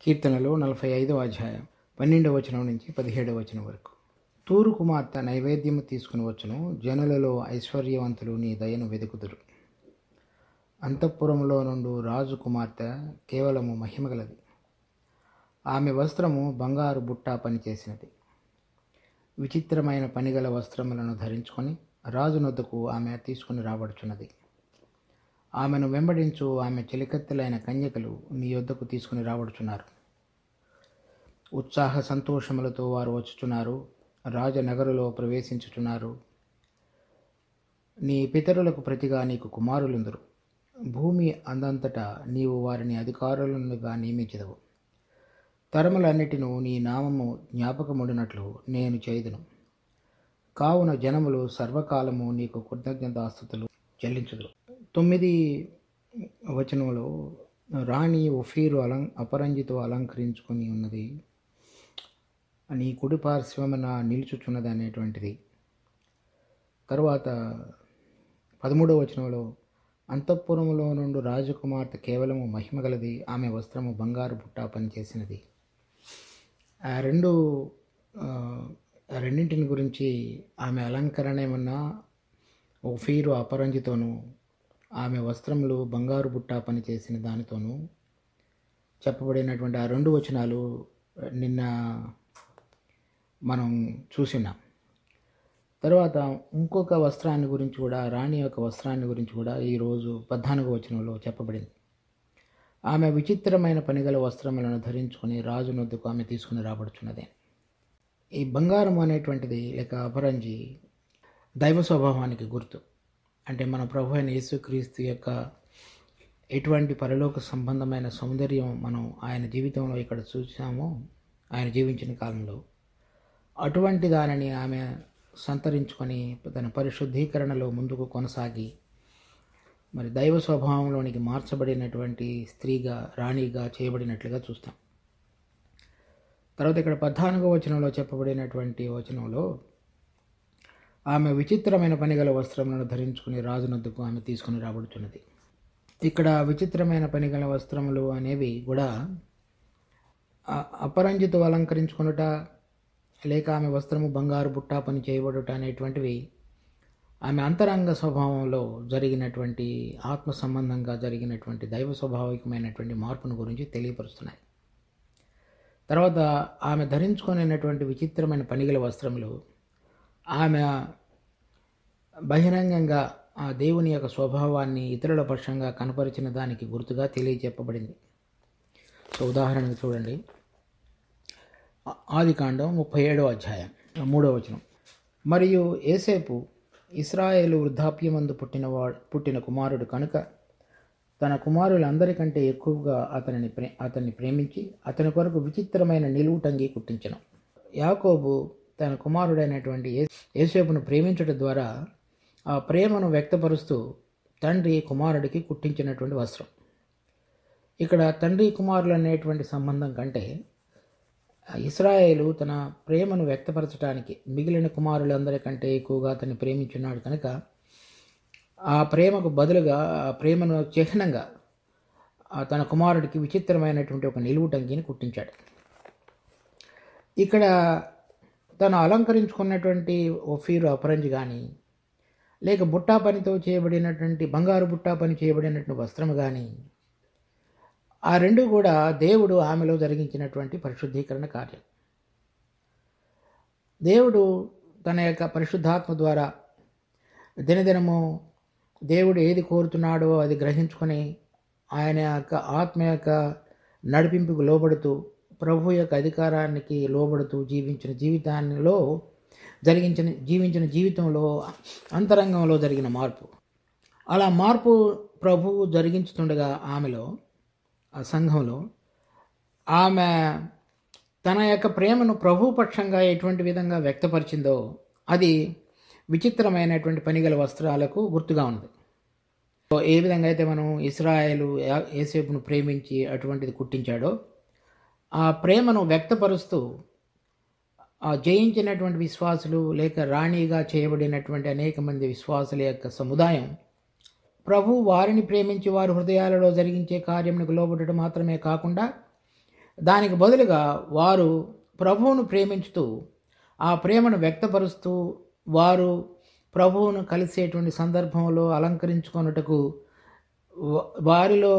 కీర్తనలు 45వ అధ్యాయం 12వ వచనం నుంచి 17వ వచనం వరకు. తూరు కుమార్తె నైవేద్యము తీసుకుని వచ్చును, జనులలో ఐశ్వర్యవంతులు నీ దయను వెదుకుదురు. అంతఃపురములో నుండు రాజు కుమార్తె కేవలము మహిమగలది. ఆమె వస్త్రము బంగారు బుట్ట పనిచేసినది. విచిత్రమైన పనిగల వస్త్రములను ధరించుకొని రాజు నొద్దకు ఆమె తీసుకుని రాబడుచున్నది. ఆమెను వెంబడించు ఆమె చెలికత్తెలైన కన్యకలు నీ యొద్దకు తీసుకుని రాబడుచున్నారు. ఉత్సాహ సంతోషములతో వారు వచ్చుచున్నారు, రాజనగరులో ప్రవేశించుచున్నారు. నీ పితరులకు ప్రతిగా నీకు కుమారులుందరు. భూమి అందంతటా నీవు వారిని అధికారులుగా నియమించదవు. తరములన్నిటినూ నీ నామము జ్ఞాపకముడినట్లు నేను చేయుదును. కావున జనములు సర్వకాలము నీకు కృతజ్ఞతాస్తుతులు చెల్లించుదురు. 9వ వచనంలో రాణి ఒఫీరు అపరంజితో అలంకరించుకొని ఉన్నది, నీ కుడి పార్శ్వమున నిలుచుచున్నది అనేటువంటిది. తరువాత 13వ వచనంలో అంతఃపురములో నుండి రాజకుమార్తె కేవలము మహిమగలది, ఆమె వస్త్రము బంగారు బుట్ట పనిచేసినది. రెండింటిని గురించి ఆమె అలంకరణ ఏమన్నా ఒఫీరు అపరంజితోనూ ఆమె వస్త్రములు బంగారు బుట్ట పనిచేసిన దానితోనూ చెప్పబడినటువంటి ఆ 2 వచనాలు నిన్న మనం చూసినాం. తర్వాత ఇంకొక వస్త్రాన్ని గురించి కూడా, రాణి యొక్క వస్త్రాన్ని గురించి కూడా ఈరోజు 14వ వచనంలో చెప్పబడింది. ఆమె విచిత్రమైన పనిగల వస్త్రములను ధరించుకొని రాజు నొద్దకు ఆమె తీసుకుని రాబడుచున్నది. ఈ బంగారం అనేటువంటిది లేక అపరంజి దైవ స్వభావానికి గుర్తు. అంటే మన ప్రభు అయిన యేసుక్రీస్తు యొక్క ఎటువంటి పరలోక సంబంధమైన సౌందర్యం మనం ఆయన జీవితంలో ఇక్కడ చూసామో, ఆయన జీవించిన కాలంలో అటువంటి దానిని ఆమె సంతరించుకొని తన పరిశుద్ధీకరణలో ముందుకు కొనసాగి మరి దైవ స్వభావంలోనికి మార్చబడినటువంటి స్త్రీగా, రాణిగా చేయబడినట్లుగా చూస్తాం. తర్వాత ఇక్కడ 14వ వచనంలో చెప్పబడినటువంటి వచనంలో ఆమె విచిత్రమైన పనిగల వస్త్రములను ధరించుకుని రాజునొద్దకు ఆమె తీసుకుని రాబడుతున్నది. ఇక్కడ విచిత్రమైన పనిగల వస్త్రములు అనేవి కూడా అపరంజితో అలంకరించుకునుట లేక ఆమె వస్త్రము బంగారు బుట్ట పని చేయబడుట అనేటువంటివి ఆమె అంతరంగ స్వభావంలో జరిగినటువంటి ఆత్మ సంబంధంగా జరిగినటువంటి దైవ స్వభావికమైనటువంటి మార్పును గురించి తెలియపరుస్తున్నాయి. తర్వాత ఆమె ధరించుకునేటువంటి విచిత్రమైన పనిగల వస్త్రములు ఆమె బహిరంగంగా ఆ దేవుని యొక్క స్వభావాన్ని ఇతరుల పక్షంగా కనపరిచిన దానికి గుర్తుగా తెలియజెప్పబడింది. సో ఉదాహరణకు చూడండి, ఆదికాండం 37వ అధ్యాయం 3వ వచనం. మరియు యోసేపు ఇశ్రాయేలు వృద్ధాప్యమందు పుట్టిన కుమారుడు కనుక తన కుమారులందరికంటే ఎక్కువగా అతన్ని ప్రేమించి అతని కొరకు విచిత్రమైన నిలువుటంగి కుట్టించెను. యాకోబు తన కుమారుడైనటువంటి యోసేపును ప్రేమించడం ద్వారా ఆ ప్రేమను వ్యక్తపరుస్తూ తండ్రి కుమారుడికి కుట్టించినటువంటి వస్త్రం. ఇక్కడ తండ్రి కుమారులు అనేటువంటి సంబంధం కంటే ఇశ్రాయేలు తన ప్రేమను వ్యక్తపరచడానికి మిగిలిన కుమారులందరికంటే ఎక్కువగా అతన్ని ప్రేమించున్నాడు కనుక ఆ ప్రేమకు బదులుగా, ఆ ప్రేమను చిహ్నంగా తన కుమారుడికి విచిత్రమైనటువంటి ఒక నిలువుటంగిని కుట్టించాడు. ఇక్కడ తను అలంకరించుకున్నటువంటి ఒఫీరు అపరంజి కానీ లేక బుట్టా పనితో చేయబడినటువంటి బంగారు బుట్టా పని చేయబడినటువంటి వస్త్రము కానీ, ఆ 2 కూడా దేవుడు ఆమెలో జరిగించినటువంటి పరిశుద్ధీకరణ కార్యం. దేవుడు తన యొక్క పరిశుద్ధాత్మ ద్వారా దినదినము దేవుడు ఏది కోరుతున్నాడో అది గ్రహించుకొని ఆయన యొక్క ఆత్మ యొక్క నడిపింపుకు లోబడుతూ ప్రభు యొక్క అధికారానికి లోబడుతూ జీవించిన జీవితంలో అంతరంగంలో జరిగిన మార్పు. అలా మార్పు ప్రభువు జరిగించుతుండగా ఆమెలో, ఆ సంఘంలో ఆమె తన యొక్క ప్రేమను ప్రభు పక్షంగా ఎటువంటి విధంగా వ్యక్తపరిచిందో అది విచిత్రమైనటువంటి పనిగల వస్త్రాలకు గుర్తుగా ఉన్నది. ఏ విధంగా అయితే మనం ఇశ్రాయేలు యోసేపును ప్రేమించి అటువంటిది కుట్టించాడో, ఆ ప్రేమను వ్యక్తపరుస్తూ ఆ జయించినటువంటి విశ్వాసులు లేక రాణిగా చేయబడినటువంటి అనేక మంది విశ్వాసుల యొక్క సముదాయం ప్రభు వారిని ప్రేమించి వారి హృదయాలలో జరిగించే కార్యమునకు లోబడటం మాత్రమే కాకుండా దానికి బదులుగా వారు ప్రభువును ప్రేమించుతూ ఆ ప్రేమను వ్యక్తపరుస్తూ వారు ప్రభువును కలిసేటువంటి సందర్భంలో అలంకరించుకొనుటకు వారిలో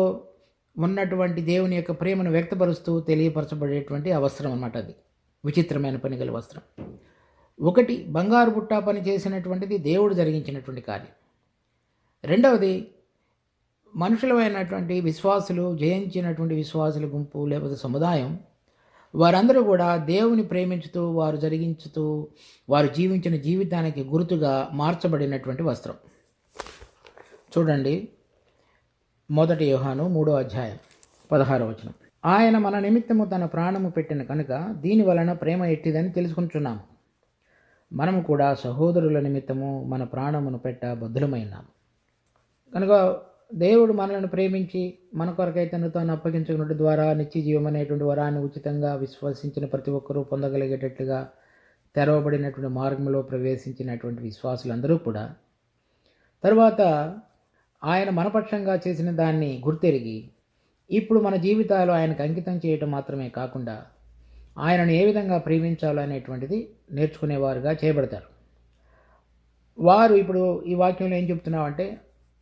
ఉన్నటువంటి దేవుని యొక్క ప్రేమను వ్యక్తపరుస్తూ తెలియపరచబడేటువంటి ఆ వస్త్రం అన్నమాట. అది విచిత్రమైన పని గల వస్త్రం. ఒకటి, బంగారు బుట్ట పని చేసినటువంటిది దేవుడు జరిగించినటువంటి కార్యం. రెండవది, మనుషులమైనటువంటి విశ్వాసులు, జయించినటువంటి విశ్వాసుల గుంపు లేకపోతే సముదాయం, వారందరూ కూడా దేవుని ప్రేమించుతూ వారు జరిగించుతూ వారు జీవించిన జీవితానికి గుర్తుగా మార్చబడినటువంటి వస్త్రం. చూడండి, 1 యోహాను 3వ అధ్యాయం 16వ వచనం. ఆయన మన నిమిత్తము తన ప్రాణము పెట్టిన కనుక దీని వలన ప్రేమ ఎట్టిదని తెలుసుకుంటున్నాము. మనము కూడా సహోదరుల నిమిత్తము మన ప్రాణమును పెట్ట బద్ధులమైనాము. కనుక దేవుడు మనలను ప్రేమించి మన కొరకై తను తాను అప్పగించుకున్నట్టు ద్వారా నిత్య జీవం అనేటువంటి వరాన్ని ఉచితంగా విశ్వసించిన ప్రతి ఒక్కరూ పొందగలిగేటట్లుగా తెరవబడినటువంటి మార్గంలో ప్రవేశించినటువంటి విశ్వాసులందరూ కూడా తరువాత ఆయన మనపక్షంగా చేసిన దాన్ని గుర్తెరిగి ఇప్పుడు మన జీవితాలు ఆయనకు అంకితం చేయటం మాత్రమే కాకుండా ఆయనను ఏ విధంగా ప్రేమించాలో అనేటువంటిది నేర్చుకునేవారుగా చేయబడతారు. వారు ఇప్పుడు ఈ వాక్యంలో ఏం చెప్తున్నామంటే,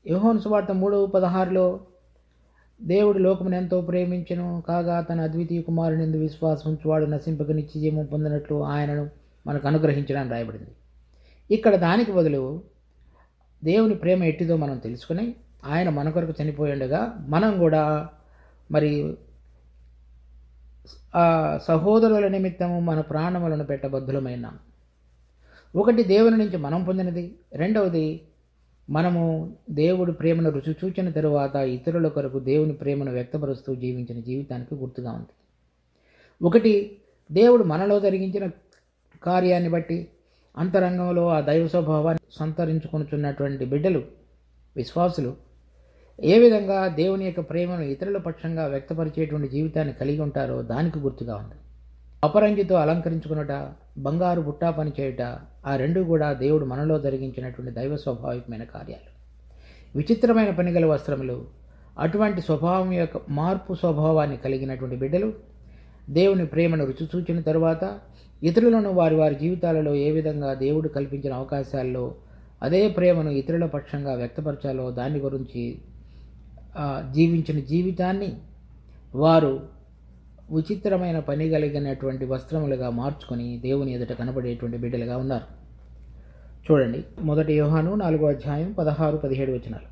యోహాను సువార్త 3:16లో దేవుడు లోకమును ఎంతో ప్రేమించెను కాగా తన అద్వితీయ కుమారుని యందు విశ్వాసం ఉంచువాడు నశింపక నిత్య జీవం పొందినట్లు ఆయనను మనకు అనుగ్రహించడానికి రాయబడింది. ఇక్కడ దానికి బదులు దేవుని ప్రేమ ఎట్టిదో మనం తెలుసుకుని ఆయన మన కొరకు చనిపోయిండగా మనం కూడా మరి ఆ సహోదరుల నిమిత్తము మన ప్రాణములను పెట్టబద్ధులమైనాం. ఒకటి, దేవుని నుంచి మనం పొందినది. రెండవది, మనము దేవుడి ప్రేమను రుచి చూచిన తరువాత ఇతరుల కొరకు దేవుని ప్రేమను వ్యక్తపరుస్తూ జీవించిన జీవితానికి గుర్తుగా ఉంది. ఒకటి, దేవుడు మనలో జరిగించిన కార్యాన్ని బట్టి అంతరంగంలో ఆ దైవ స్వభావాన్ని సంతరించుకొనుచున్నటువంటి బిడ్డలు, విశ్వాసులు ఏ విధంగా దేవుని యొక్క ప్రేమను ఇతరుల పక్షంగా వ్యక్తపరిచేటువంటి జీవితాన్ని కలిగి ఉంటారో దానికి గుర్తుగా ఉంది. అపరంజితో అలంకరించుకున్నట, బంగారు బుట్టా పని చేయుట, ఆ రెండు కూడా దేవుడు మనలో జరిగించినటువంటి దైవ స్వాభావికమైన కార్యాలు. విచిత్రమైన పనిగల వస్త్రములు. అటువంటి స్వభావం యొక్క మార్పు స్వభావాన్ని కలిగినటువంటి బిడ్డలు దేవుని ప్రేమను రుచి చూచిన తరువాత ఇతరులను వారి వారి జీవితాలలో ఏ విధంగా దేవుడు కల్పించిన అవకాశాల్లో అదే ప్రేమను ఇతరుల పక్షంగా వ్యక్తపరచాలో దాని గురించి జీవించిన జీవితాన్ని వారు విచిత్రమైన పని కలిగినటువంటి వస్త్రములుగా మార్చుకొని దేవుని ఎదుట కనబడేటువంటి బిడ్డలుగా ఉన్నారు. చూడండి, 1 యోహాను 4వ అధ్యాయం 16-17 వచనాలు.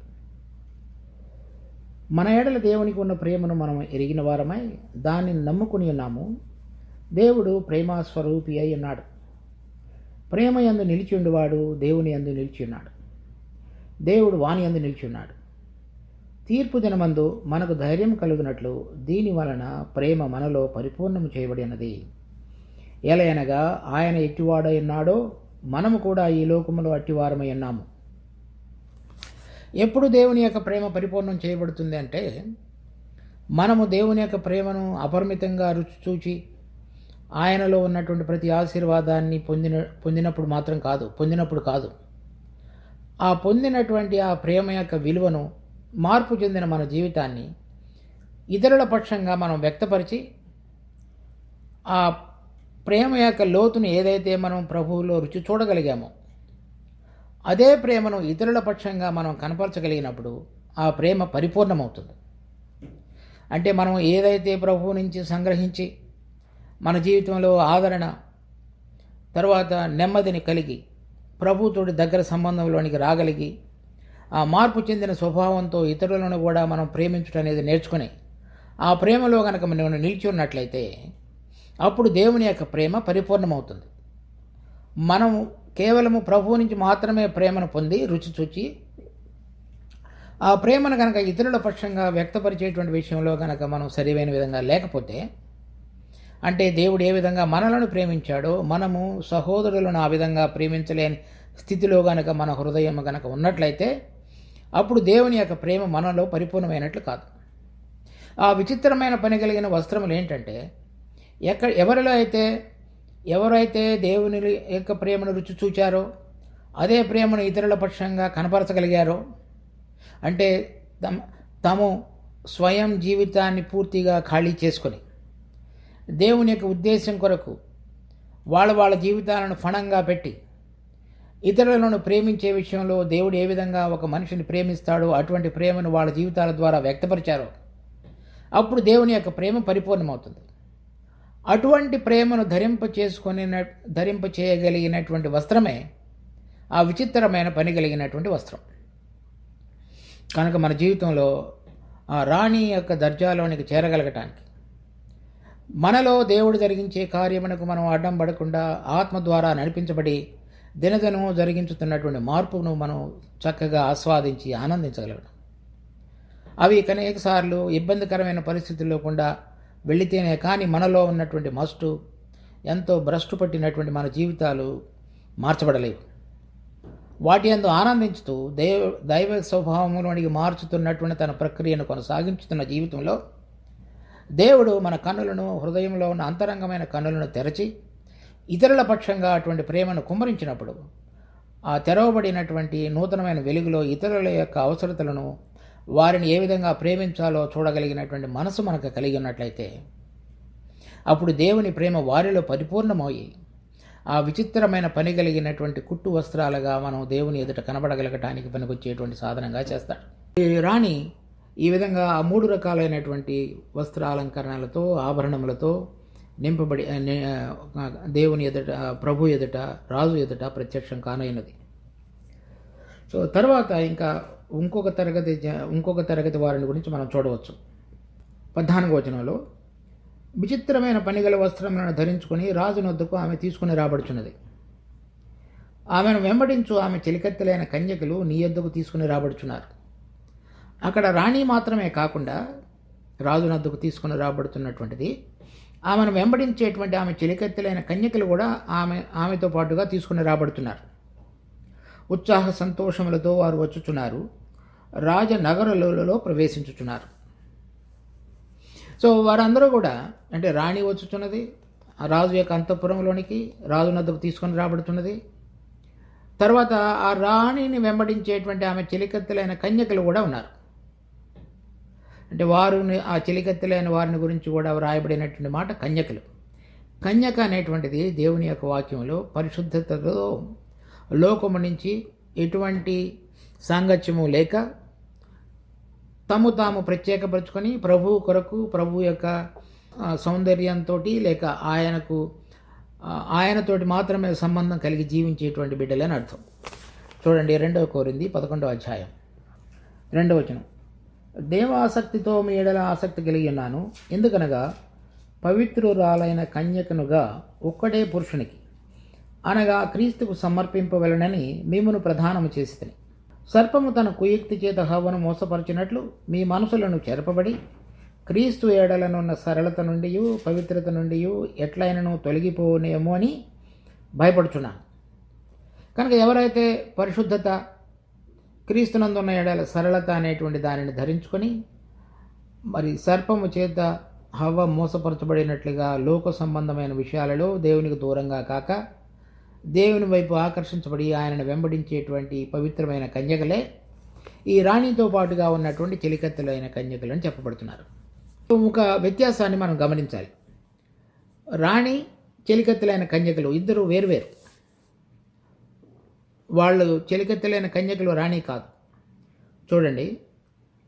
మన ఎడల దేవునికి ఉన్న ప్రేమను మనం ఎరిగిన వారమై దాన్ని నమ్ముకుని ఉన్నాము. దేవుడు ప్రేమస్వరూపి అయి ఉన్నాడు. ప్రేమ యందు నిలిచి ఉండేవాడు దేవుని యందు నిలిచి ఉన్నాడు, దేవుడు వాని యందు నిలిచి ఉన్నాడు. తీర్పు దినమందు మనకు ధైర్యం కలుగునట్లు దీని వలన ప్రేమ మనలో పరిపూర్ణము చేయబడినది. ఎలయనగా ఆయన ఎట్టివాడై ఉన్నాడో మనము కూడా ఈ లోకములో అట్టివారమై ఉన్నాము. ఎప్పుడు దేవుని యొక్క ప్రేమ పరిపూర్ణం చేయబడుతుంది అంటే, మనము దేవుని యొక్క ప్రేమను అపరిమితంగా రుచి చూచి ఆయనలో ఉన్నటువంటి ప్రతి ఆశీర్వాదాన్ని పొందినప్పుడు మాత్రం కాదు, పొందినప్పుడు కాదు, ఆ పొందినటువంటి ఆ ప్రేమ యొక్క విలువను, మార్పు చెందిన మన జీవితాన్ని ఇతరుల పక్షంగా మనం వ్యక్తపరిచి ఆ ప్రేమ యొక్క లోతును ఏదైతే మనం ప్రభువులో రుచి చూడగలిగామో అదే ప్రేమను ఇతరుల పక్షంగా మనం కనపరచగలిగినప్పుడు ఆ ప్రేమ పరిపూర్ణమవుతుంది. అంటే మనం ఏదైతే ప్రభువు నుంచి సంగ్రహించి మన జీవితంలో ఆదరణ, తర్వాత నెమ్మదిని కలిగి ప్రభువుతోటి దగ్గర సంబంధంలోనికి రాగలిగి ఆ మార్పు చెందిన స్వభావంతో ఇతరులను కూడా మనం ప్రేమించడం అనేది నేర్చుకుని ఆ ప్రేమలో కనుక మనం నిలిచి ఉన్నట్లయితే అప్పుడు దేవుని యొక్క ప్రేమ పరిపూర్ణమవుతుంది. మనం కేవలము ప్రభువు నుంచి మాత్రమే ప్రేమను పొంది రుచి చూచి ఆ ప్రేమను కనుక ఇతరుల పక్షంగా వ్యక్తపరిచేటువంటి విషయంలో కనుక మనం సరైన విధంగా లేకపోతే, అంటే దేవుడు ఏ విధంగా మనలను ప్రేమించాడో మనము సహోదరులను ఆ విధంగా ప్రేమించలేని స్థితిలో కనుక మన హృదయం కనుక ఉన్నట్లయితే అప్పుడు దేవుని యొక్క ప్రేమ మనలో పరిపూర్ణమైనట్లు కాదు. ఆ విచిత్రమైన పని కలిగిన వస్త్రములు ఏంటంటే, ఎవరైతే దేవుని యొక్క ప్రేమను రుచి చూచారో అదే ప్రేమను ఇతరుల పక్షంగా కనపరచగలిగారో, అంటే తాము స్వయం జీవితాన్ని పూర్తిగా ఖాళీ చేసుకొని దేవుని యొక్క ఉద్దేశం కొరకు వాళ్ళ జీవితాలను ఫణంగా పెట్టి ఇతరులను ప్రేమించే విషయంలో దేవుడు ఏ విధంగా ఒక మనిషిని ప్రేమిస్తాడో అటువంటి ప్రేమను వాళ్ళ జీవితాల ద్వారా వ్యక్తపరిచారో అప్పుడు దేవుని యొక్క ప్రేమ పరిపూర్ణమవుతుంది. అటువంటి ప్రేమను ధరింప చేయగలిగినటువంటి వస్త్రమే ఆ విచిత్రమైన పని కలిగినటువంటి వస్త్రం. కనుక మన జీవితంలో ఆ రాణి యొక్క దర్జాలోనికి చేరగలగటానికి, మనలో దేవుడు జరిగించే కార్యమునకు మనం అడ్డం పడకుండా ఆత్మ ద్వారా నడిపించబడి దినదినము జరిగించుతున్నటువంటి మార్పును మనం చక్కగా ఆస్వాదించి ఆనందించగలగడం. అవి అనేక సార్లు ఇబ్బందికరమైన పరిస్థితుల్లో కూడా వెళితేనే కానీ మనలో ఉన్నటువంటి మస్టు ఎంతో భ్రష్టు పట్టినటువంటి మన జీవితాలు మార్చబడలేవు. వాటి యందు ఆనందించుతూ దైవ స్వభావంలోనికి మార్చుతున్నటువంటి తన ప్రక్రియను కొనసాగించుతున్న జీవితంలో దేవుడు మన కన్నులను, హృదయంలో ఉన్న అంతరంగమైన కన్నులను తెరచి ఇతరుల పక్షంగా అటువంటి ప్రేమను కుమ్మరించినప్పుడు ఆ తెరవబడినటువంటి నూతనమైన వెలుగులో ఇతరుల యొక్క అవసరతలను, వారిని ఏ విధంగా ప్రేమించాలో చూడగలిగినటువంటి మనసు మనకు కలిగి ఉన్నట్లయితే అప్పుడు దేవుని ప్రేమ వారిలో పరిపూర్ణమయ్యి ఆ విచిత్రమైన పని కలిగినటువంటి కుట్టు వస్త్రాలుగా మనం దేవుని ఎదుట కనబడగలగటానికి పనికొచ్చేటువంటి సాధనంగా చేస్తాడు. ఈ రాణి ఈ విధంగా ఆ 3 రకాలైనటువంటి వస్త్రాలంకరణలతో, ఆభరణములతో నింపబడి దేవుని ఎదుట, ప్రభు ఎదుట, రాజు ఎదుట ప్రత్యక్షం కానైనది. సో తర్వాత ఇంకా ఇంకొక తరగతి వారిని గురించి మనం చూడవచ్చు. 14వ వచనంలో, విచిత్రమైన పనిగల వస్త్రములను ధరించుకొని రాజునొద్దకు ఆమె తీసుకుని రాబడుచున్నది. ఆమెను వెంబడించు ఆమె చెలికత్తెలైన కన్యకలు నీ యొద్దకు తీసుకుని రాబడుచున్నారు. అక్కడ రాణి మాత్రమే కాకుండా రాజునొద్దకు తీసుకుని రాబడుతున్నటువంటిది, ఆమెను వెంబడించేటువంటి ఆమె చెలికత్తెలైన కన్యకలు కూడా ఆమెతో పాటుగా తీసుకుని రాబడుతున్నారు. ఉత్సాహ సంతోషములతో వారు వచ్చుచున్నారు, రాజనగరులలో ప్రవేశించుచున్నారు. సో వారందరూ కూడా, అంటే రాణి వచ్చుచున్నది, ఆ రాజు యొక్క అంతఃపురంలోనికి రాజునద్దకు తీసుకొని రాబడుతున్నది. తర్వాత ఆ రాణిని వెంబడించేటువంటి ఆమె చెలికత్తెలైన కన్యకలు కూడా ఉన్నారు. అంటే ఆ చెలికత్తెలైన వారిని గురించి కూడా వ్రాయబడినటువంటి మాట కన్యకలు. కన్యక అనేటువంటిది దేవుని యొక్క వాక్యంలో పరిశుద్ధతతో, లోకము నుంచి ఎటువంటి సాంగత్యము లేక తాము ప్రత్యేకపరుచుకొని ప్రభువు కొరకు, ప్రభు యొక్క సౌందర్యంతో లేక ఆయనతోటి మాత్రమే సంబంధం కలిగి జీవించేటువంటి బిడ్డలని అర్థం. చూడండి 2 కొరింథీ 11వ అధ్యాయం 2వ వచనం. దేవాసక్తితో మీ ఎడల ఆసక్తి కలిగి ఉన్నాను, ఎందుకనగా పవిత్రురాలైన కన్యకనుగా ఒక్కడే పురుషునికి, అనగా క్రీస్తుకు సమర్పింపవలనని మిమ్మును ప్రధానము చేసితిని. సర్పము తన కుయుక్తి చేత హవ్వను మోసపరిచినట్లు మీ మనసులను చెరపబడి క్రీస్తు ఏడలనున్న సరళత నుండి, పవిత్రత నుండి ఎట్లయినను తొలగిపోనేమో అని భయపడుచున్నాను. కనుక ఎవరైతే పరిశుద్ధత, క్రీస్తునందున్న ఏడల సరళత అనేటువంటి దానిని ధరించుకొని, మరి సర్పము చేత హవ్వ మోసపరచబడినట్లుగా లోక సంబంధమైన విషయాలలో దేవునికి దూరంగా కాక దేవుని వైపు ఆకర్షించబడి ఆయనను వెంబడించేటువంటి పవిత్రమైన కన్యకలే ఈ రాణితో పాటుగా ఉన్నటువంటి చెలికత్తెలైన కన్యకలు అని చెప్పబడుతున్నారు. ఒక వ్యత్యాసాన్ని మనం గమనించాలి. రాణి, చెలికత్తెలైన కన్యకలు ఇద్దరు వేరువేరు. వాళ్ళు చెలికత్తెలైన కన్యకలు, రాణి కాదు. చూడండి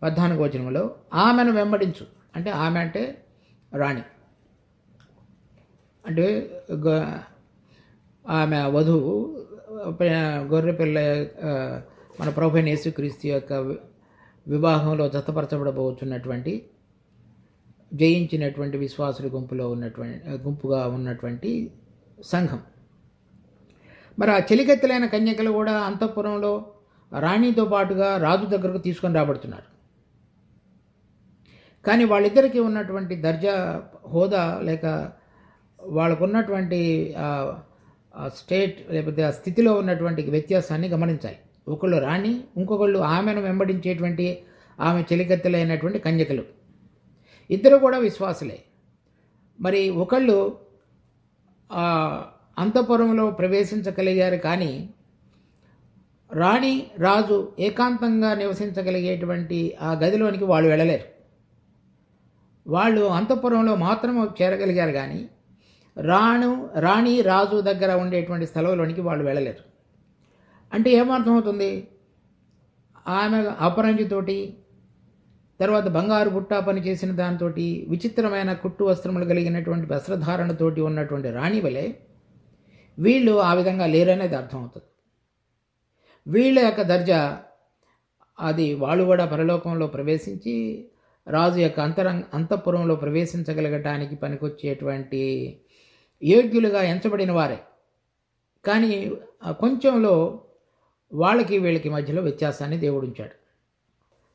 14వ వచనంలో, ఆమెను వెంబడించు అంటే ఆమె అంటే రాణి, అంటే ఆమె వధువు, గొర్రెపిల్ల, మన ప్రభువైన యేసుక్రీస్తు యొక్క వివాహంలో జతపరచబడబోతున్నటువంటి, జయించినటువంటి విశ్వాసుల గుంపుగా ఉన్నటువంటి సంఘం. మరి ఆ చెలికత్తెలైన కన్యకలు కూడా అంతఃపురంలో రాణితో పాటుగా రాజు దగ్గరకు తీసుకొని రాబడుతున్నారు. కానీ వాళ్ళిద్దరికీ ఉన్నటువంటి దర్జా, హోదా, లేక వాళ్ళకున్నటువంటి స్టేట్ లేకపోతే ఆ స్థితిలో ఉన్నటువంటి వ్యత్యాసాన్ని గమనించాలి. ఒకళ్ళు రాణి, ఇంకొకళ్ళు ఆమెను వెంబడించేటువంటి ఆమె చెలికత్తెలైనటువంటి కన్యకలు. ఇద్దరు కూడా విశ్వాసులే. మరి ఒకళ్ళు అంతఃపురంలో ప్రవేశించగలిగారు, కానీ రాణి, రాజు ఏకాంతంగా నివసించగలిగేటువంటి ఆ గదిలోనికి వాళ్ళు వెళ్ళలేరు. వాళ్ళు అంతఃపురంలో మాత్రం చేరగలిగారు కానీ రాణి రాజు దగ్గర ఉండేటువంటి స్థలంలోనికి వాళ్ళు వెళ్ళలేరు. అంటే ఏమర్థమవుతుంది? ఆమె అపరంజితోటి, తర్వాత బంగారు బుట్ట పని చేసిన దాంతో, విచిత్రమైన కుట్టు వస్త్రములు కలిగినటువంటి వస్త్రధారణతోటి ఉన్నటువంటి రాణి వలె వీళ్ళు ఆ విధంగా లేరనేది అర్థమవుతుంది. వీళ్ళ యొక్క దర్జా అది వాళ్ళు కూడా పరలోకంలో ప్రవేశించి రాజు యొక్క అంతఃపురంలో ప్రవేశించగలగటానికి పనికొచ్చేటువంటి యోగ్యులుగా ఎంచబడిన వారే. కానీ కొంచెంలో వాళ్ళకి వీళ్ళకి మధ్యలో వ్యత్యాసాన్ని దేవుడు ఉంచాడు.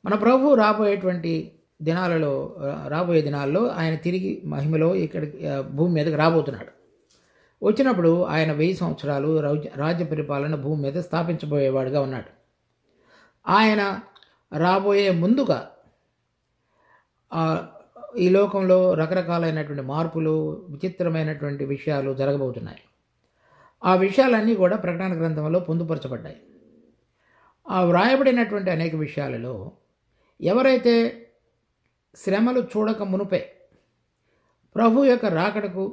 మన ప్రభు రాబోయే దినాల్లో ఆయన తిరిగి మహిమలో ఇక్కడికి భూమి మీదకి రాబోతున్నాడు. వచ్చినప్పుడు ఆయన 1000 సంవత్సరాలు రాజ్య పరిపాలన భూమి మీద స్థాపించబోయేవాడుగా ఉన్నాడు. ఆయన రాబోయే ముందుగా ఈ లోకంలో రకరకాలైనటువంటి మార్పులు, విచిత్రమైనటువంటి విషయాలు జరగబోతున్నాయి. ఆ విషయాలన్నీ కూడా ప్రకటన గ్రంథంలో పొందుపరచబడ్డాయి. ఆ వ్రాయబడినటువంటి అనేక విషయాలలో ఎవరైతే శ్రమలు చూడక మునుపే ప్రభు యొక్క రాకడకు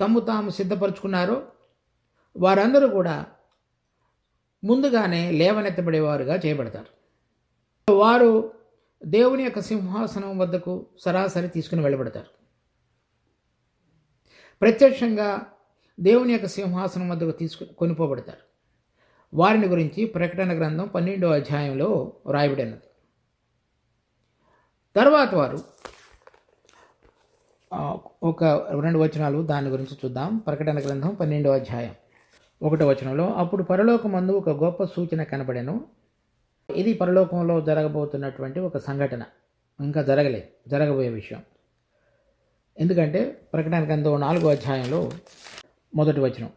తాము సిద్ధపరచుకున్నారో వారందరూ కూడా ముందుగానే లేవనెత్తబడేవారుగా చేయబడతారు. వారు దేవుని యొక్క సింహాసనం వద్దకు సరాసరి తీసుకుని వెళ్ళబడతారు. ప్రత్యక్షంగా దేవుని యొక్క సింహాసనం వద్దకు కొనిపోబడతారు. వారిని గురించి ప్రకటన గ్రంథం 12వ అధ్యాయంలో రాయబడినది. తర్వాత వారు ఒక 2 వచనాలు దాని గురించి చూద్దాం. ప్రకటన గ్రంథం 12వ అధ్యాయం 1వ వచనంలో, అప్పుడు పరలోకమందు ఒక గొప్ప సూచన కనబడెను. ఇది పరలోకంలో జరగబోతున్నటువంటి ఒక సంఘటన, ఇంకా జరగబోయే విషయం. ఎందుకంటే ప్రకటన గ్రంథం 4వ అధ్యాయంలో 1వ వచనం,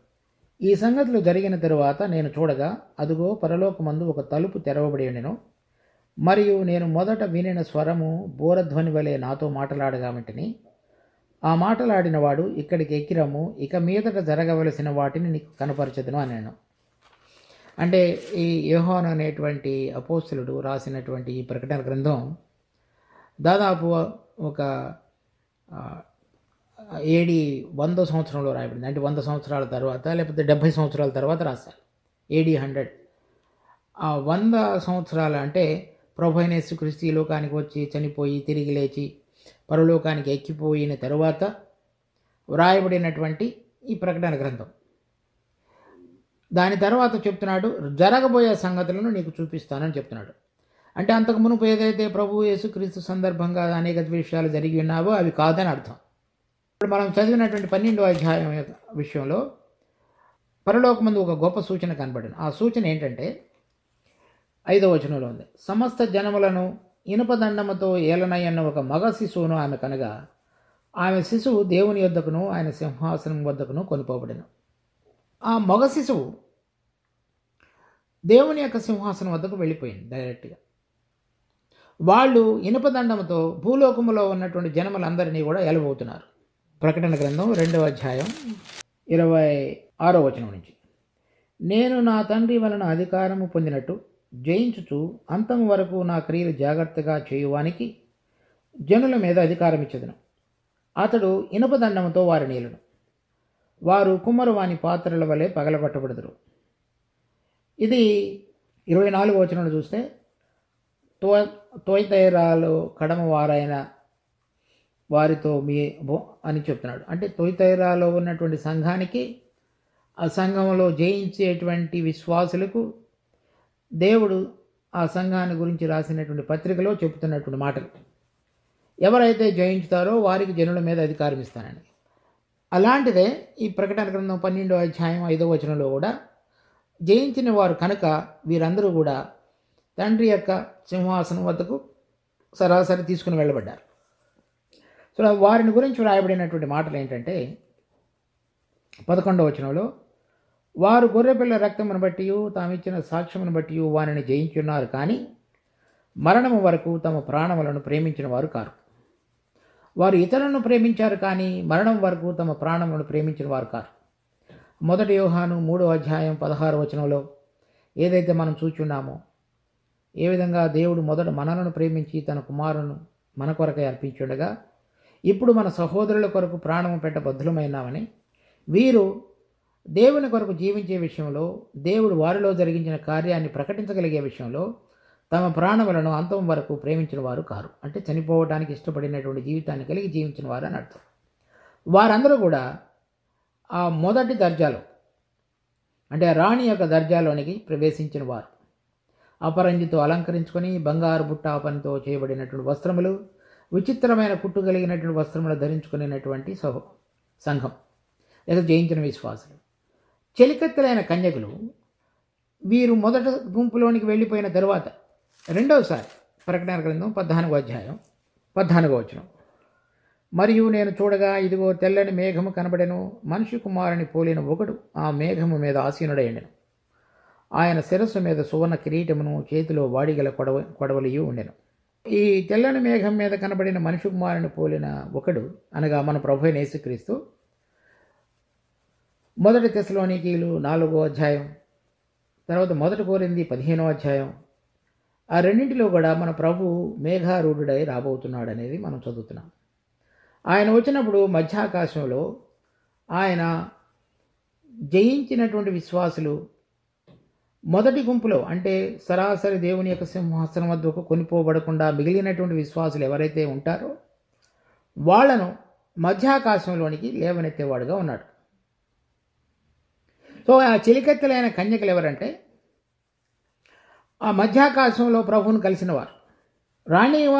ఈ సంగతులు జరిగిన తరువాత నేను చూడగా అదుగో పరలోకమందు ఒక తలుపు తెరవబడి ఉండెను. మరియు నేను మొదట వినిన స్వరము బూరధ్వని వలె నాతో మాటలాడగా వెంటనే ఆ మాటలాడినవాడు, ఇక్కడికి ఎక్కిరము, ఇక మీదట జరగవలసిన వాటిని నీకు కనపరచదును అన్నాను. అంటే ఈ యోహాను అనేటువంటి అపోస్తలుడు రాసినటువంటి ఈ ప్రకటన గ్రంథం దాదాపు ఒక AD 100 సంవత్సరంలో రాయబడింది. అంటే 100 సంవత్సరాల తర్వాత లేకపోతే 70 సంవత్సరాల తర్వాత రాశారు. AD 100. ఆ 100 సంవత్సరాలు అంటే ప్రభు అయిన యేసుక్రీస్తు ఈ లోకానికి వచ్చి చనిపోయి తిరిగి లేచి పరలోకానికి ఎక్కిపోయిన తరువాత వ్రాయబడినటువంటి ఈ ప్రకటన గ్రంథం. దాని తర్వాత చెప్తున్నాడు, జరగబోయే సంగతులను నీకు చూపిస్తానని చెప్తున్నాడు. అంటే అంతకు మునుపు ఏదైతే ప్రభు యేసుక్రీస్తు సందర్భంగా అనేక విషయాలు జరిగి ఉన్నావో అవి కాదని అర్థం. ఇప్పుడు మనం చదివినటువంటి 12వ అధ్యాయం విషయంలో పరలోకమందు ఒక గొప్ప సూచన కనబడింది. ఆ సూచన ఏంటంటే 5వ వచనంలో ఉంది, సమస్త జనములను ఇనుపదండముతో ఏలనయ్యన్న ఒక మగ శిశువును ఆమె కనగా ఆమె శిశువు దేవుని యొద్దకును ఆయన సింహాసనం వద్దకును కొనిపోబడెను. ఆ మగ శిశువు దేవుని యొక్క సింహాసనం వద్దకు వెళ్ళిపోయింది డైరెక్ట్గా. వాళ్ళు ఇనుపదండముతో భూలోకములో ఉన్నటువంటి జనములందరినీ కూడా ఎలబోతున్నారు. ప్రకటన గ్రంథం 2వ అధ్యాయం 26వ వచనం నుంచి, నేను నా తండ్రి వలన అధికారము పొందినట్టు జయించుచు అంతం వరకు నా క్రియలు జాగ్రత్తగా చేయువానికి జనుల మీద అధికారం ఇచ్చెదను. అతడు ఇనుపదండముతో వారి నీలును, వారు కుమ్మరువాని పాత్రల వలె పగలగొట్టబడుదురు. ఇది 24వ వచనంలో చూస్తే, తొయితైరాలో కడమ వారైన వారితో అని చెప్తున్నాడు. అంటే తొయితైరాలో ఉన్నటువంటి సంఘానికి, ఆ సంఘంలో జయించేటువంటి విశ్వాసులకు దేవుడు ఆ సంఘాన్ని గురించి రాసినటువంటి పత్రికలో చెబుతున్నటువంటి మాటలు. ఎవరైతే జయించుతారో వారికి జనుల మీద అధికారం ఇస్తానని. అలాంటిదే ఈ ప్రకటన గ్రంథం 12వ అధ్యాయం 5వ వచనంలో కూడా జయించిన వారు కనుక వీరందరూ కూడా తండ్రి యొక్క సింహాసనం వద్దకు సరాసరి తీసుకుని వెళ్ళబడ్డారు. సో వారిని గురించి రాయబడినటువంటి మాటలు ఏంటంటే 11వ వచనంలో, వారు గొర్రెపిల్ల రక్తమును బట్టి తామిచ్చిన సాక్ష్యమును బట్టి వారిని జయించున్నారు, కానీ మరణము వరకు తమ ప్రాణములను ప్రేమించిన వారు కారు. వారు ఇతరులను ప్రేమించారు, కానీ మరణం వరకు తమ ప్రాణములను ప్రేమించిన వారు కారు. 1 యోహాను 3వ అధ్యాయం 16వ వచనంలో ఏదైతే మనం చూచున్నామో, ఏ విధంగా దేవుడు మొదట మనలను ప్రేమించి తన కుమారును మన కొరకై అర్పించుండగా ఇప్పుడు మన సహోదరుల కొరకు ప్రాణము పెట్ట బద్ధులమైనామని వీరు దేవుని కొరకు జీవించే విషయంలో, దేవుడు వారిలో జరిగించిన కార్యాన్ని ప్రకటించగలిగే విషయంలో తమ ప్రాణములను అంతం వరకు ప్రేమించిన వారు కారు. అంటే చనిపోవడానికి ఇష్టపడినటువంటి జీవితాన్ని కలిగి జీవించిన వారు అని అర్థం. వారందరూ కూడా ఆ మొదటి దర్జాలో, అంటే రాణి యొక్క దర్జాలోనికి ప్రవేశించిన వారు. అపరంజితో అలంకరించుకొని బంగారు బుట్ట పనితో చేయబడినటువంటి వస్త్రములు, విచిత్రమైన కుట్టు కలిగినటువంటి వస్త్రములు ధరించుకునేటువంటి సంఘం లేదా జయించిన విశ్వాసులు. చెలికత్తెలైన కన్యకులు వీరు మొదట గుంపులోనికి వెళ్ళిపోయిన తరువాత రెండవసారి ప్రకటన గ్రంథం 14వ అధ్యాయం 14వ వచనం, మరియు నేను చూడగా ఇదిగో తెల్లని మేఘము కనబడెను, మనిషి కుమారుని పోలిన ఒకడు ఆ మేఘము మీద ఆసీనుడైండెను. ఆయన శిరస్సు మీద సువర్ణ కిరీటమును, చేతిలో వాడిగల కొడవలియు ఉండెను. ఈ తెల్లని మేఘం మీద కనబడిన మనిషి కుమారుని పోలిన ఒకడు అనగా మన ప్రభు అయిన యేసుక్రీస్తు. మొదటి తెస్సలోనికీయులు 4వ అధ్యాయం, తర్వాత మొదటి కొరింథీ 15వ అధ్యాయం, ఆ రెండింటిలో కూడా మన ప్రభు మేఘారూఢుడై రాబోతున్నాడు అనేది మనం చదువుతున్నాం. ఆయన వచ్చినప్పుడు మధ్యాకాశంలో ఆయన జయించినటువంటి విశ్వాసులు మొదటి గుంపులో, అంటే సరాసరి దేవుని యొక్క సింహాసనం వద్దకు కొనిపోబడకుండా మిగిలినటువంటి విశ్వాసులు ఎవరైతే ఉంటారో వాళ్లను మధ్యాకాశంలోనికి లేవనెత్తేవాడుగా ఉన్నాడు. సో ఆ చెలికత్తెలైన కన్యకలు ఎవరంటే ఆ మధ్యాకాశంలో ప్రభువును కలిసిన వారు, రాణివ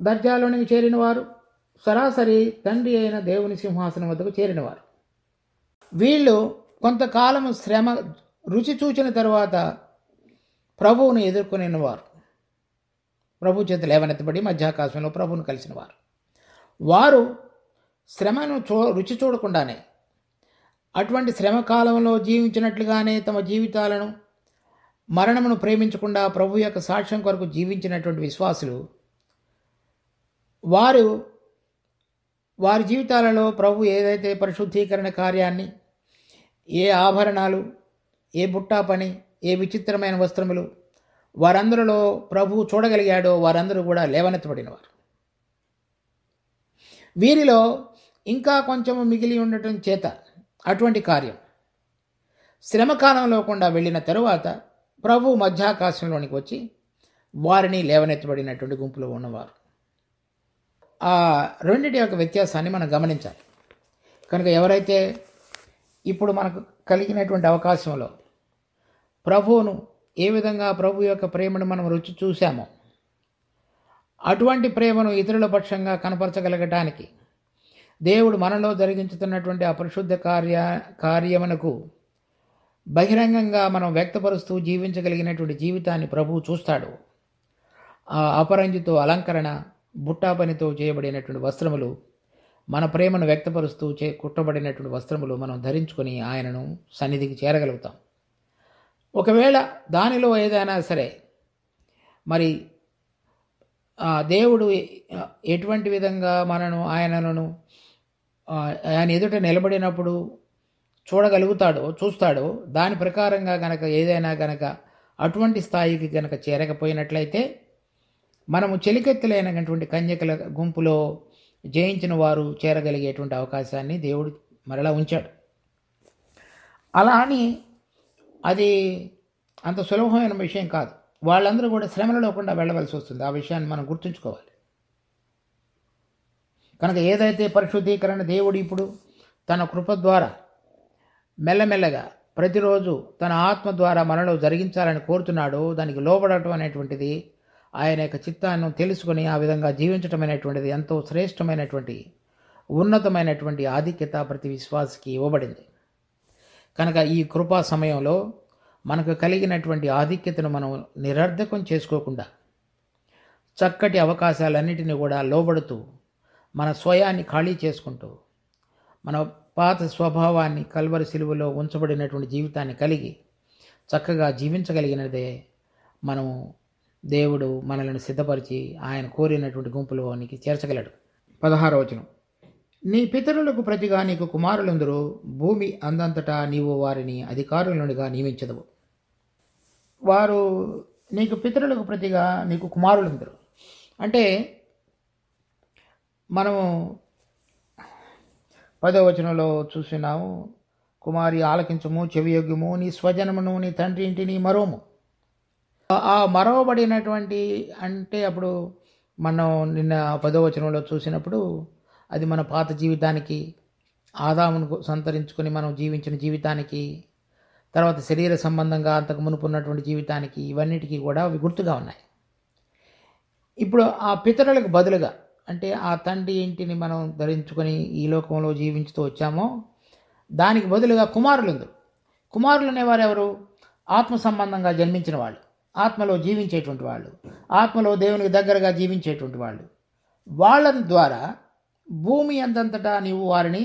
దర్జాలోనికి చేరిన వారు, సరాసరి తండ్రి అయిన దేవుని సింహాసనం వద్దకు చేరినవారు. వీళ్ళు కొంతకాలము శ్రమ రుచి చూచిన తరువాత ప్రభువును ఎదుర్కొనినవారు, ప్రభు చేత లేవనెత్తబడి మధ్యాకాశంలో ప్రభువును కలిసిన వారు. వారు శ్రమను రుచి చూడకుండానే, అటువంటి శ్రమ కాలంలో జీవించినట్లుగానే తమ జీవితాలను, మరణమును ప్రేమించకుండా ప్రభు యొక్క సాక్ష్యం కొరకు జీవించినటువంటి విశ్వాసులు వారి జీవితాలలో ప్రభు ఏదైతే పరిశుద్ధీకరణ కార్యాన్ని, ఏ ఆభరణాలు, ఏ బుట్టా పని, ఏ విచిత్రమైన వస్త్రములు వారందరిలో ప్రభు చూడగలిగాడో వారందరూ కూడా లేవనెత్తబడినవారు. వీరిలో ఇంకా కొంచెము మిగిలి ఉండటం చేత అటువంటి కార్యం శ్రమకాలంలో కూడా వెళ్ళిన తరువాత ప్రభు మధ్యాకాశంలోనికి వచ్చి వారిని లేవనెత్తబడినటువంటి గుంపులో ఉన్నవారు. ఆ రెండింటి యొక్క వ్యత్యాసాన్ని మనం గమనించాలి. కనుక ఎవరైతే ఇప్పుడు మనకు కలిగినటువంటి అవకాశంలో ప్రభువును ఏ విధంగా ప్రభు యొక్క ప్రేమను మనం రుచి చూశామో అటువంటి ప్రేమను ఇతరుల పక్షంగా కనపరచగలగటానికి దేవుడు మనలో జరిగించుతున్నటువంటి అపరిశుద్ధ కార్యమునకు బహిరంగంగా మనం వ్యక్తపరుస్తూ జీవించగలిగినటువంటి జీవితాన్ని ప్రభువు చూస్తాడు. ఆ అపరంజితో అలంకరణ, బుట్టా పనితో చేయబడినటువంటి వస్త్రములు, మన ప్రేమను వ్యక్తపరుస్తూ కుట్టబడినటువంటి వస్త్రములు మనం ధరించుకొని ఆయనను సన్నిధికి చేరగలుగుతాం. ఒకవేళ దానిలో ఏదైనా సరే మరి దేవుడు ఎటువంటి విధంగా ఆయనను ఆయన ఎదుట నిలబడినప్పుడు చూస్తాడో దాని ప్రకారంగా గనక ఏదైనా గనక అటువంటి స్థాయికి గనక చేరకపోయినట్లయితే మనము చెలికెత్తలేనటువంటి కన్యకల గుంపులో జయించిన వారు చేరగలిగేటువంటి అవకాశాన్ని దేవుడు మరలా ఉంచాడు. అలా అని అది అంత సులభమైన విషయం కాదు. వాళ్ళందరూ కూడా శ్రమలో లేకుండా వెళ్ళవలసి వస్తుంది. ఆ విషయాన్ని మనం గుర్తుంచుకోవాలి. కనుక ఏదైతే పరిశుద్ధీకరణ దేవుడు ఇప్పుడు తన కృప ద్వారా మెల్లమెల్లగా ప్రతిరోజు తన ఆత్మ ద్వారా మనలో జరిగించాలని కోరుతున్నాడో దానికి లోబడటం అనేటువంటిది, ఆయన యొక్క చిత్తాన్ని తెలుసుకొని ఆ విధంగా జీవించటం అనేటువంటిది ఎంతో శ్రేష్టమైనటువంటి ఉన్నతమైనటువంటి ఆధిక్యత ప్రతి విశ్వాసికి ఇవ్వబడింది. కనుక ఈ కృపా సమయంలో మనకు కలిగినటువంటి ఆధిక్యతను మనం నిరర్ధకం చేసుకోకుండా చక్కటి అవకాశాలన్నిటినీ కూడా లోబడుతూ మన స్వయాన్ని ఖాళీ చేసుకుంటూ మన పాత స్వభావాన్ని కల్వరి సిలువలో ఉంచబడినటువంటి జీవితాన్ని కలిగి చక్కగా జీవించగలిగినదే మనము దేవుడు మనల్ని సిద్ధపరిచి ఆయన కోరినటువంటి గుంపులోనికి చేర్చగలడు. 16వ వచనం, నీ పితరులకు ప్రతిగా నీకు కుమారులందరూ, భూమి అందంతటా నీవు వారిని అధికారులుగా నియమించదవు. వారు నీకు పితరులకు ప్రతిగా నీకు కుమారులందరూ అంటే మనము 10వ వచనంలో చూస్తున్నాము, కుమారి ఆలకించము, చెవియొగ్గుము, నీ స్వజనమును, నీ తండ్రి ఇంటిని మరోము. ఆ మరవబడినటువంటి అంటే అప్పుడు మనం నిన్న 10వ వచనంలో చూసినప్పుడు అది మన పాత జీవితానికి, ఆదామును సంతరించుకొని మనం జీవించిన జీవితానికి, తర్వాత శరీర సంబంధంగా అంతకు మునుపు ఉన్నటువంటి జీవితానికి, ఇవన్నిటికీ కూడా అవి గుర్తుగా ఉన్నాయి. ఇప్పుడు ఆ పితరులకు బదులుగా అంటే ఆ తండ్రి ఇంటిని మనం ధరించుకొని ఈ లోకంలో జీవించుతూ వచ్చామో దానికి బదులుగా కుమారులు అనేవారు ఎవరు? ఆత్మ సంబంధంగా జన్మించిన వాళ్ళు, ఆత్మలో జీవించేటువంటి వాళ్ళు, ఆత్మలో దేవునికి దగ్గరగా జీవించేటువంటి వాళ్ళు. వాళ్ళ ద్వారా భూమి అంతంతటా నీవు వారిని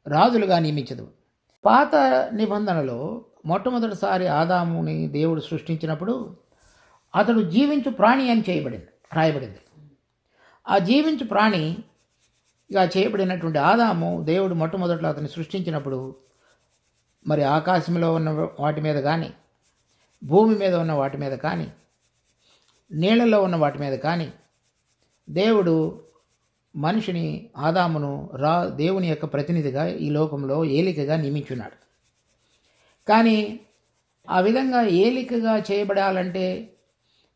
రాజులుగా నియమించదు. పాత నిబంధనలో మొట్టమొదటిసారి ఆదాముని దేవుడు సృష్టించినప్పుడు అతడు జీవించు ప్రాణి అని రాయబడింది. ఆ జీవించు ప్రాణిగా చేయబడినటువంటి ఆదాము దేవుడు మొట్టమొదట్లో అతన్ని సృష్టించినప్పుడు మరి ఆకాశంలో ఉన్న వాటి మీద కానీ, భూమి మీద ఉన్న వాటి మీద కానీ, నీళ్ళల్లో ఉన్న వాటి మీద కానీ దేవుడు మనిషిని, ఆదామును దేవుని యొక్క ప్రతినిధిగా ఈ లోకంలో ఏలికగా నియమించున్నాడు. కానీ ఆ విధంగా ఏలికగా చేయబడాలంటే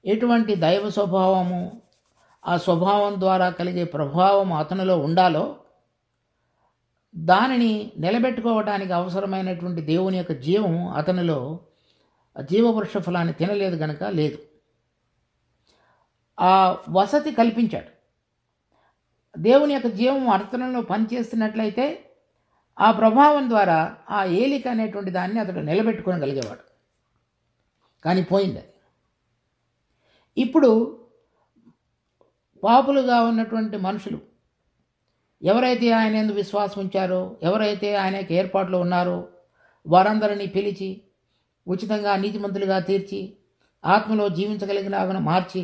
ఎటువంటి దైవ స్వభావము, ఆ స్వభావం ద్వారా కలిగే ప్రభావం అతనిలో ఉండాలో దానిని నిలబెట్టుకోవడానికి అవసరమైనటువంటి దేవుని యొక్క జీవం అతనిలో జీవవృక్ష ఫలాన్ని తినలేదు గనక లేదు. ఆ వసతి కల్పించాడు. దేవుని యొక్క జీవం అతనిలో పనిచేస్తున్నట్లయితే ఆ ప్రభావం ద్వారా ఆ ఏలిక అనేటువంటి దాన్ని అతడు నిలబెట్టుకోగలిగేవాడు. కానీ పోయింది. ఇప్పుడు పాపులుగా ఉన్నటువంటి మనుషులు ఎవరైతే ఆయన యందు విశ్వాసం ఉంచారో, ఎవరైతే ఆయనకి ఏర్పాట్లో ఉన్నారో వారందరినీ పిలిచి ఉచితంగా నీతిమంతులుగా తీర్చి ఆత్మలో జీవించగలిగిన మార్చి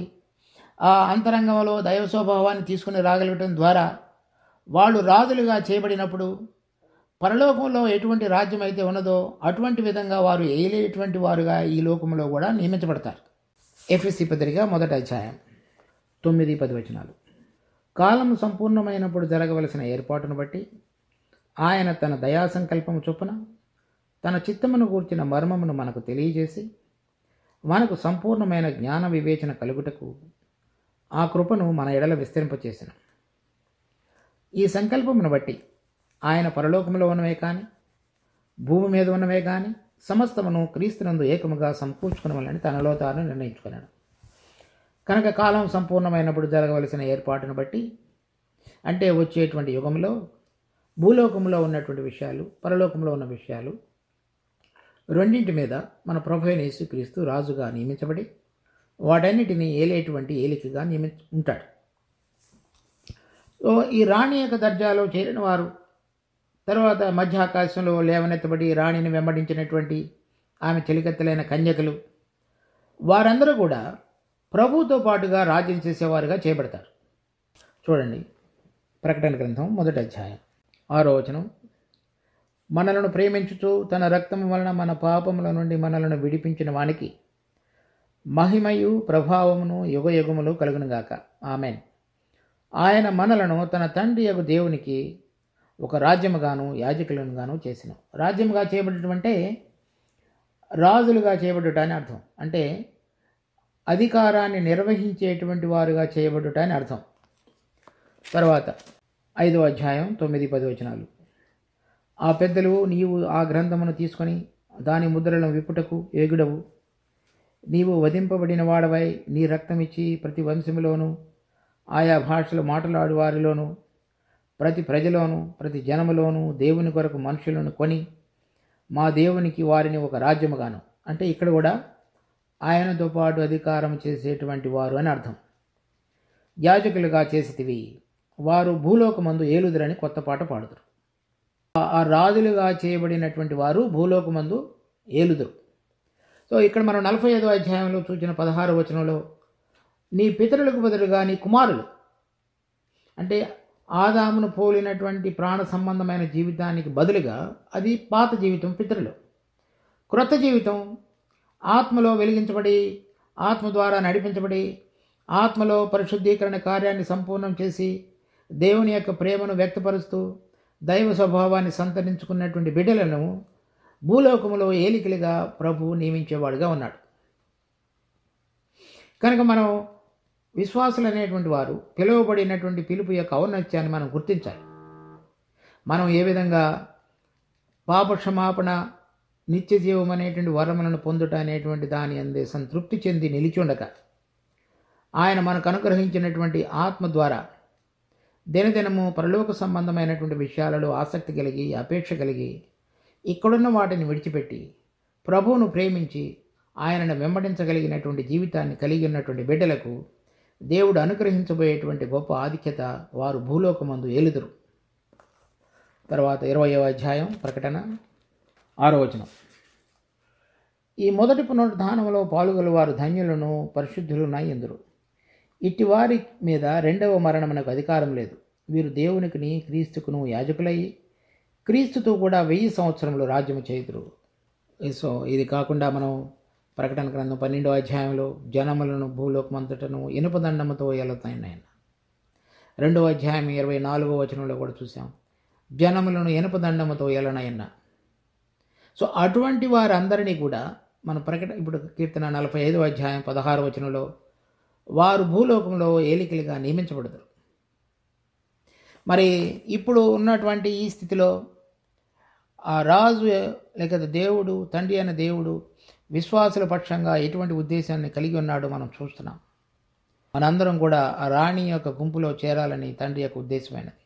ఆ అంతరంగంలో దైవ స్వభావాన్ని తీసుకుని రాగలగటం ద్వారా వాళ్ళు రాజులుగా చేయబడినప్పుడు పరలోకంలో ఎటువంటి రాజ్యం అయితే ఉన్నదో అటువంటి విధంగా వారు ఏలేటువంటి వారుగా ఈ లోకంలో కూడా నియమించబడతారు. ఎఫెసీ పత్రిక 1వ అధ్యాయం 9-10 వచనాలు. కాలం సంపూర్ణమైనప్పుడు జరగవలసిన ఏర్పాటును బట్టి ఆయన తన దయా సంకల్పము చొప్పున తన చిత్తమును గూర్చిన మర్మమును మనకు తెలియజేసి మనకు సంపూర్ణమైన జ్ఞాన వివేచన కలుగుటకు ఆ కృపను మన ఎడల విస్తరింపచేసిన. ఈ సంకల్పమును బట్టి ఆయన పరలోకములో ఉన్నవే కానీ, భూమి మీద ఉన్నవే కానీ సమస్తమును క్రీస్తునందు ఏకముగా సమకూర్చుకునవలని తనలో తాను నిర్ణయించుకున్నాడు. కనుక కాలం సంపూర్ణమైనప్పుడు జరగవలసిన ఏర్పాటును బట్టి అంటే వచ్చేటువంటి యుగంలో భూలోకంలో ఉన్నటువంటి విషయాలు, పరలోకంలో ఉన్న విషయాలు రెండింటి మీద మన ప్రభువైన యేసుక్రీస్తు రాజుగా నియమించబడి వాటన్నిటినీ ఏలేటువంటి ఏలికగా ఉంటాడు. ఈ రాణి యొక్క దర్జాలో చేరిన వారు, తర్వాత మధ్య ఆకాశంలో లేవనెత్తబడి రాణిని వెంబడించినటువంటి ఆమె చెలికత్తెలైన కన్యకలు, వారందరూ కూడా ప్రభువుతో పాటుగా రాజ్యం చేసేవారుగా చేయబడతారు. చూడండి, ప్రకటన గ్రంథం 1వ అధ్యాయం 6వ వచనం. మనలను ప్రేమించుచు తన రక్తము వలన మన పాపముల నుండి మనలను విడిపించిన వానికి మహిమయు ప్రభావమును యుగయుగములు కలుగునుగాక. ఆమెన్. ఆయన మనలను తన తండ్రి యొక్క దేవునికి ఒక రాజ్యముగాను యాజకులనుగాను చేసిన. రాజ్యముగా చేయబడటం రాజులుగా చేయబడుట అని అర్థం. అంటే అధికారాన్ని నిర్వహించేటువంటి వారుగా చేయబడుట అని అర్థం. తర్వాత 5వ అధ్యాయం 9-10 వచనాలు. ఆ పెద్దలు, నీవు ఆ గ్రంథమును తీసుకొని దాని ముద్రలను విప్పుటకు ఏగుడవు. నీవు వధింపబడిన వాడవై నీ రక్తమిచ్చి ప్రతి వంశములోను ఆయా భాషలు మాట్లాడు వారిలోను ప్రతి ప్రజలోను ప్రతి జనములోను దేవుని కొరకు మనుషులను కొని మా దేవునికి వారిని ఒక రాజ్యముగాను, అంటే ఇక్కడ కూడా ఆయనతో పాటు అధికారం చేసేటువంటి వారు అని అర్థం, యాజకులుగా చేసితివి. వారు భూలోకమందు ఏలుదురని కొత్త పాట పాడుదురు. ఆ రాజులుగా చేయబడినటువంటి వారు భూలోకమందు ఏలుదురు. సో ఇక్కడ మనం 45వ అధ్యాయంలో చూసిన 16వ వచనంలో నీ పితరులకు బదులుగా నీ కుమారులు, అంటే ఆదామును పోలినటువంటి ప్రాణ సంబంధమైన జీవితానికి బదులుగా అది పాత జీవితం పితరులు. క్రొత్త జీవితం ఆత్మలో వెలిగించబడి, ఆత్మ ద్వారా నడిపించబడి, ఆత్మలో పరిశుద్ధీకరణ కార్యాన్ని సంపూర్ణం చేసి దేవుని యొక్క ప్రేమను వ్యక్తపరుస్తూ దైవ స్వభావాన్ని సంతరించుకున్నటువంటి బిడ్డలను భూలోకములో ఏలికలుగా ప్రభువు నియమించేవాడుగా ఉన్నాడు. కనుక మనం విశ్వాసులు అనేటువంటి వారు పిలువబడినటువంటి పిలుపు యొక్క ఔన్నత్యాన్ని మనం గుర్తించాలి. మనం ఏ విధంగా పాప క్షమాపణ, నిత్య జీవం అనేటువంటి వరములను పొందుట అనేటువంటి దాని అందే సంతృప్తి చెంది నిలిచి ఉండగా, ఆయన మనకు అనుగ్రహించినటువంటి ఆత్మ ద్వారా దినదినము పరలోక సంబంధమైనటువంటి విషయాలలో ఆసక్తి కలిగి, అపేక్ష కలిగి, ఇక్కడున్న వాటిని విడిచిపెట్టి ప్రభువును ప్రేమించి ఆయనను వెంబడించగలిగినటువంటి జీవితాన్ని కలిగి ఉన్నటువంటి బిడ్డలకు దేవుడు అనుగ్రహించబోయేటువంటి గొప్ప ఆధిక్యత వారు భూలోకమందు ఏలుదురు. తర్వాత 20వ అధ్యాయం ప్రకటన 6వ వచనం. ఈ మొదటి పునరుద్ధానములో పాల్గొల వారు ధన్యులను పరిశుద్ధులునై ఎందురు. ఇట్టి వారి మీద రెండవ మరణమునకు అధికారం లేదు. వీరు దేవునికిని క్రీస్తుకును యాజకులై క్రీస్తుతో కూడా 1000 సంవత్సరములు రాజ్యము చేయుదురు. సో ఇది కాకుండా మనం ప్రకటన గ్రంథం 12వ అధ్యాయంలో జనములను భూలోకమంతటను ఇనుపదండముతో ఏలుతాయని ఆయన 2వ అధ్యాయం 24వ వచనంలో కూడా చూసాం, జనములను ఇనుపదండముతో ఏలనయన్న. సో అటువంటి వారందరినీ కూడా మన ఇప్పుడు కీర్తన 45వ అధ్యాయం 16వ వచనంలో వారు భూలోకంలో ఏలికలుగా నియమించబడతారు. మరి ఇప్పుడు ఉన్నటువంటి ఈ స్థితిలో ఆ రాజు లేక దేవుడు, తండ్రి అయిన దేవుడు విశ్వాసుల పక్షంగా ఎటువంటి ఉద్దేశాన్ని కలిగి ఉన్నాడో మనం చూస్తున్నాం. మనందరం కూడా ఆ రాణి యొక్క గుంపులో చేరాలని తండ్రి యొక్క ఉద్దేశమైనది.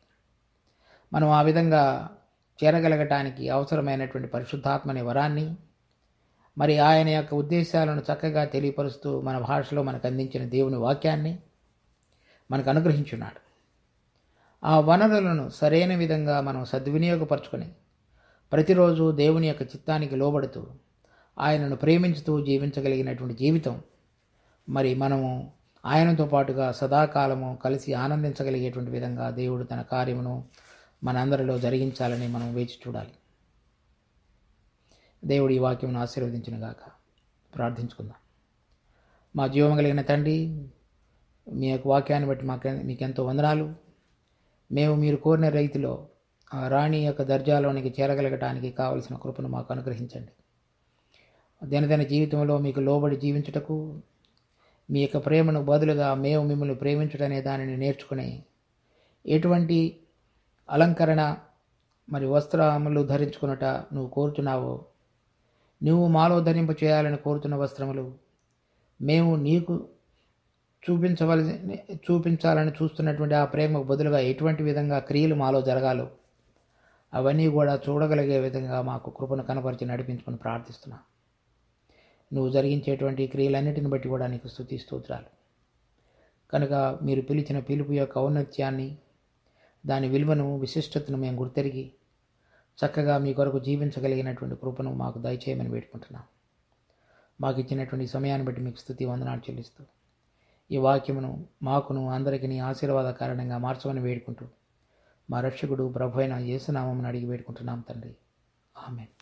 మనం ఆ విధంగా చేరగలగటానికి అవసరమైనటువంటి పరిశుద్ధాత్మని వరాన్ని, మరి ఆయన యొక్క ఉద్దేశాలను చక్కగా తెలియపరుస్తూ మన భాషలో మనకు అందించిన దేవుని వాక్యాన్ని మనకు అనుగ్రహించున్నాడు. ఆ వనరులను సరైన విధంగా మనం సద్వినియోగపరచుకొని ప్రతిరోజు దేవుని యొక్క చిత్తానికి లోబడుతూ ఆయనను ప్రేమించుతూ జీవించగలిగినటువంటి జీవితం, మరి మనము ఆయనతో పాటుగా సదాకాలము కలిసి ఆనందించగలిగేటువంటి విధంగా దేవుడు తన కార్యమును మనందరిలో జరిగించాలని మనం వేచి చూడాలి. దేవుడు ఈ వాక్యమును ఆశీర్వదించునుగాక. ప్రార్థించుకుందాం. మా జీవం కలిగిన తండ్రి, మీ యొక్క వాక్యాన్ని బట్టి మీకెంతో వందనాలు. మేము మీరు కోరిన రీతిలో ఆ రాణి యొక్క దర్జాలోనికి చేరగలగటానికి కావలసిన కృపను మాకు అనుగ్రహించండి. దినదిన జీవితంలో మీకు లోబడి జీవించుటకు, మీ యొక్క ప్రేమను బదులుగా మేము మిమ్మల్ని ప్రేమించుటనే దానిని నేర్చుకుని, ఎటువంటి అలంకరణ మరి వస్త్రములు ధరించుకున్నట నువ్వు కోరుతున్నావో, నువ్వు మాలో ధరింప చేయాలని కోరుతున్న వస్త్రములు మేము నీకు చూపించాలని చూస్తున్నటువంటి ఆ ప్రేమకు బదులుగా ఎటువంటి విధంగా క్రియలు మాలో జరగాలో అవన్నీ కూడా చూడగలిగే విధంగా మాకు కృపను కనపరిచి నడిపించుకొని ప్రార్థిస్తున్నా. నువ్వు జరిగించేటువంటి క్రియలన్నిటిని బట్టి కూడా నీకు స్తుతి స్తోత్రాలు. కనుక మీరు పిలిచిన పిలుపు యొక్క ఔన్నత్యాన్ని, దాని విలువను, విశిష్టతను మేము గుర్తెరిగి చక్కగా మీ కొరకు జీవించగలిగినటువంటి కృపను మాకు దయచేయమని వేడుకుంటున్నాం. మాకు ఇచ్చినటువంటి సమయాన్ని బట్టి మీకు స్తుతి వందనాలు చెల్లిస్తూ ఈ వాక్యమును మాకును అందరికీ నీ ఆశీర్వాద కారణంగా మార్చమని వేడుకుంటూ మా రక్షకుడు ప్రభు అయిన యేసు నామమున అడిగి వేడుకుంటున్నాం తండ్రి. ఆమేన్.